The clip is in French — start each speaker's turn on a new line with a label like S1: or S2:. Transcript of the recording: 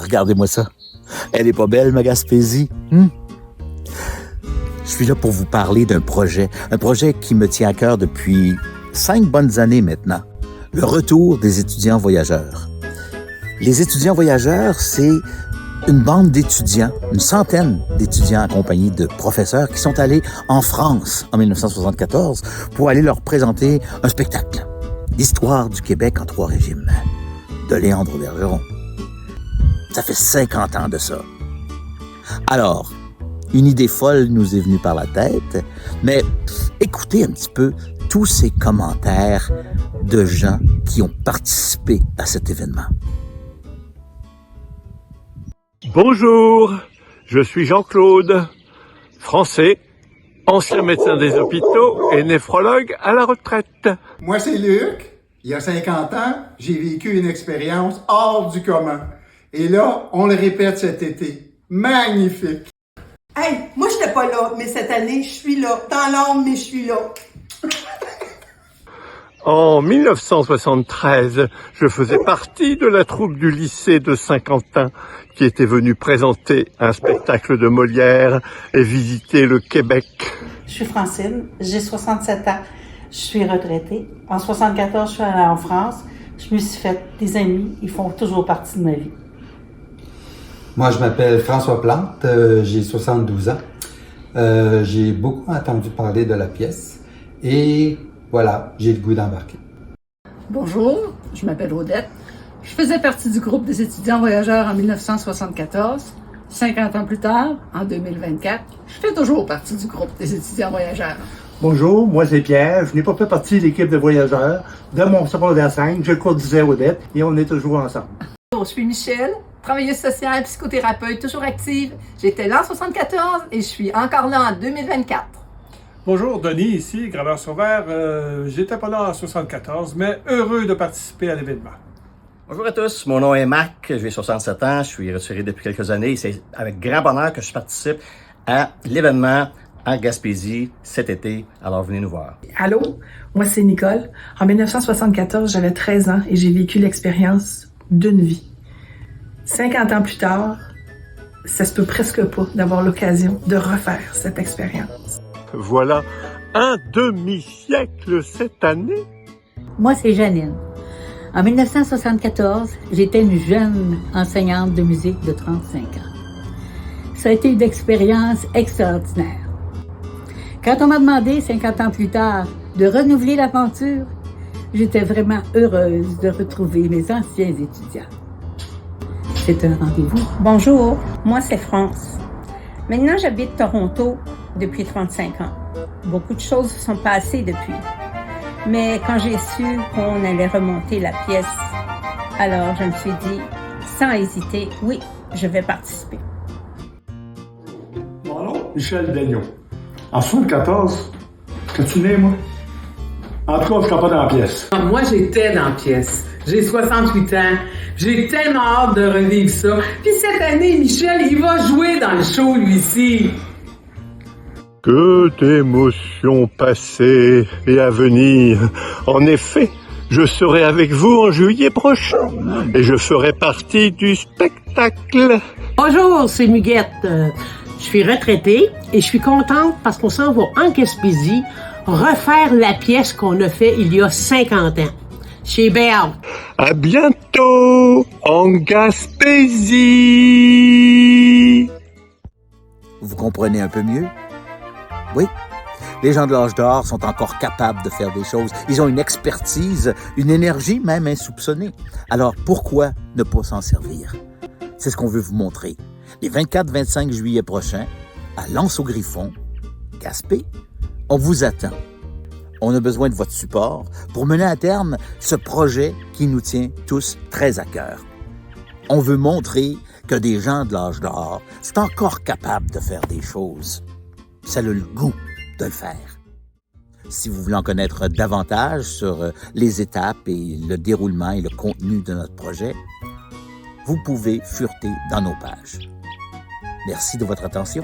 S1: regardez-moi ça. Elle est pas belle, ma Gaspésie? Je suis là pour vous parler d'un projet qui me tient à cœur depuis 5 bonnes années maintenant. Le retour des étudiants voyageurs. Les étudiants voyageurs, c'est une bande d'étudiants, une centaine d'étudiants accompagnés de professeurs qui sont allés en France en 1974 pour aller leur présenter un spectacle, l'histoire du Québec en 3 régimes, de Léandre Bergeron. Ça fait 50 ans de ça. Alors, une idée folle nous est venue par la tête, mais écoutez un petit peu tous ces commentaires de gens qui ont participé à cet événement.
S2: Bonjour, je suis Jean-Claude, français, ancien médecin des hôpitaux et néphrologue à la retraite.
S3: Moi, c'est Luc. Il y a 50 ans, j'ai vécu une expérience hors du commun. Et là, on le répète cet été. Magnifique!
S4: Hey, moi, j'étais pas là, mais cette année, je suis là. Dans l'ombre, mais je suis là.
S2: En 1973, je faisais partie de la troupe du lycée de Saint-Quentin qui était venue présenter un spectacle de Molière et visiter le Québec.
S5: Je suis Francine, j'ai 67 ans, je suis retraitée. En 74, je suis allée en France. Je me suis fait des amis, ils font toujours partie de ma vie.
S6: Moi, je m'appelle François Plante, j'ai 72 ans. J'ai beaucoup entendu parler de la pièce et voilà, j'ai le goût d'embarquer.
S7: Bonjour, je m'appelle Odette. Je faisais partie du groupe des étudiants voyageurs en 1974. 50 ans plus tard, en 2024, je fais toujours partie du groupe des étudiants voyageurs.
S8: Bonjour, moi c'est Pierre. Je n'ai pas fait partie de l'équipe de voyageurs. De mon secondaire 5, je courtisais Odette et on est toujours ensemble.
S9: Bonjour, je suis Michel, travailleuse sociale, psychothérapeute, toujours active. J'étais là en 74 et je suis encore là en 2024.
S10: Bonjour, Denis ici, Graveur Sauvert. J'étais pas là en 74, mais heureux de participer à l'événement.
S11: Bonjour à tous, mon nom est Marc, j'ai 67 ans, je suis retiré depuis quelques années et c'est avec grand bonheur que je participe à l'événement en Gaspésie cet été, alors venez nous voir.
S12: Allô, moi c'est Nicole. En 1974, j'avais 13 ans et j'ai vécu l'expérience d'une vie. 50 ans plus tard, ça se peut presque pas d'avoir l'occasion de refaire cette expérience.
S2: Voilà un demi-siècle cette année.
S13: Moi, c'est Janine. En 1974, j'étais une jeune enseignante de musique de 35 ans. Ça a été une expérience extraordinaire. Quand on m'a demandé, 50 ans plus tard, de renouveler l'aventure, j'étais vraiment heureuse de retrouver mes anciens étudiants. C'est un rendez-vous.
S14: Bonjour, moi c'est France. Maintenant, j'habite Toronto depuis 35 ans. Beaucoup de choses se sont passées depuis. Mais quand j'ai su qu'on allait remonter la pièce, alors je me suis dit, sans hésiter, oui, je vais participer.
S15: Mon nom, Michel Daignon. En 74, es-tu né, moi? En tout cas, je ne serai pas dans la pièce.
S16: Moi, j'étais dans la pièce. J'ai 68 ans. J'ai tellement hâte de revivre ça. Puis cette année, Michel, il va jouer dans le show, lui-ci.
S2: Que d'émotions passées et à venir. En effet, je serai avec vous en juillet prochain et je ferai partie du spectacle.
S17: Bonjour, c'est Muguette. Je suis retraitée et je suis contente parce qu'on s'en va en Gaspésie refaire la pièce qu'on a fait il y a 50 ans. Chez Béat.
S2: À bientôt en Gaspésie.
S1: Vous comprenez un peu mieux? Oui, les gens de l'âge d'or sont encore capables de faire des choses. Ils ont une expertise, une énergie même insoupçonnée. Alors pourquoi ne pas s'en servir? C'est ce qu'on veut vous montrer. Les 24-25 juillet prochains, à L'Anse-au-Griffon, Gaspé, on vous attend. On a besoin de votre support pour mener à terme ce projet qui nous tient tous très à cœur. On veut montrer que des gens de l'âge d'or sont encore capables de faire des choses. Ça a le goût de le faire. Si vous voulez en connaître davantage sur les étapes et le déroulement et le contenu de notre projet, vous pouvez fureter dans nos pages. Merci de votre attention.